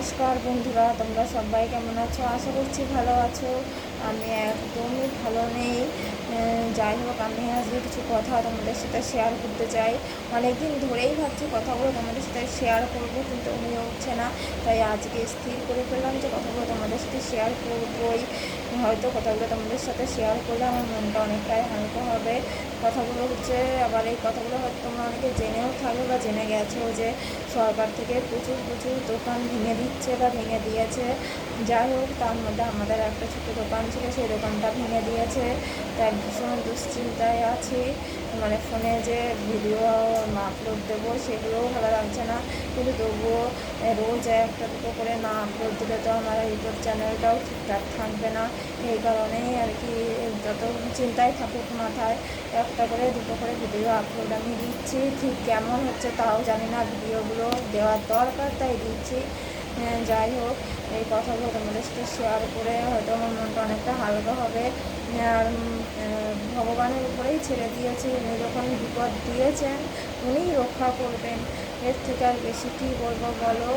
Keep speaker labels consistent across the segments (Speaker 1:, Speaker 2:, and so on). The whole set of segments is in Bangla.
Speaker 1: নমস্কার বন্ধুরা, তোমরা সবাই কেমন আছো? আশা করছি ভালো আছো। আমি একদমই ভালো নেই। যাই হোক, আমি আজকে কিছু কথা তোমাদের সাথে শেয়ার করতে চাই। অনেক দিন ধরেই ভাবছি কথাগুলো তোমাদের সাথে শেয়ার করব, কিন্তু হয়ে উঠছে না। তাই আজকে স্থির করে ফেললাম যে কথাগুলো তোমাদের সাথে শেয়ার করবই। হয়তো কথাগুলো তোমাদের সাথে শেয়ার করলে আমার মনটা অনেকটাই হালকা হবে। কথাগুলো হচ্ছে, আবার এই কথাগুলো হয়তো তোমরা অনেকে জেনেও থাকবে বা জেনে গেছো যে সরকার থেকে প্রচুর প্রচুর দোকান ভেঙে দিচ্ছে বা ভেঙে দিয়েছে। যাই হোক, তার মধ্যে আমাদের একটা ছোটো দোকান ছিল, সেই দোকানটা ভেঙে দিয়েছে। তাই ভীষণ দুশ্চিন্তায় আছি। মানে ফোনে যে ভিডিও আপলোড দেবো সেগুলোও ভালো লাগছে না, কিন্তু তবুও রোজ একটা দুটো করে না আপলোড দিলে তো আমার ইউটিউব চ্যানেলটাও ঠিকঠাক থাকবে না। এই কারণেই আর কি, যত চিন্তায় থাকুক মাথায়, একটা করে দুটো করে ভিডিও আপলোড আমি দিচ্ছি। ঠিক কেমন হচ্ছে তাও জানি না, ভিডিওগুলো দেওয়ার দরকার তাই দিচ্ছি। যাই হোক, এই কথাগুলো তোমাদের সাথে শেয়ার করে হয়তো আমার মনটা অনেকটা হালকা হবে। আর ভগবানের উপরেই ছেড়ে দিয়েছি, উনি যখন বিপদ দিয়েছেন উনিই রক্ষা করবেন। এর থেকে আর বেশি কী বলবো বলো।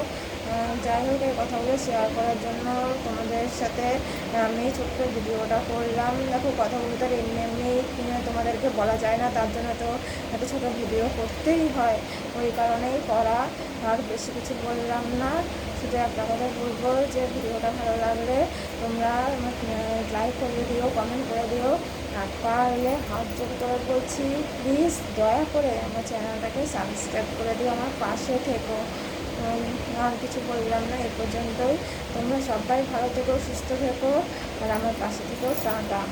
Speaker 1: যাই হোক, এই কথাগুলো শেয়ার করার জন্য তোমাদের সাথে আমি ছোট্ট ভিডিওটা করলাম। দেখো, কথাগুলো তো এমনি এমনি তোমাদেরকে বলা যায় না, তার জন্য তো এত ছোটো ভিডিও করতেই হয়। ওই কারণেই করা। আর বেশি কিছু বললাম না, শুধু একটা কথা বলবো যে ভিডিওটা ভালো লাগলে তোমরা লাইক করে দিও, কমেন্ট করে দিও। আর পারলে হাত জোর করে বলছি, প্লিজ দয়া করে আমার চ্যানেলটাকে সাবস্ক্রাইব করে দিও, আমার পাশে থেকো। আর কিছু বললাম না, এ পর্যন্তই। তোমরা সবাই ভালো থেকো, সুস্থ থেকো, আর আমার পাশে থেকো। টাটা।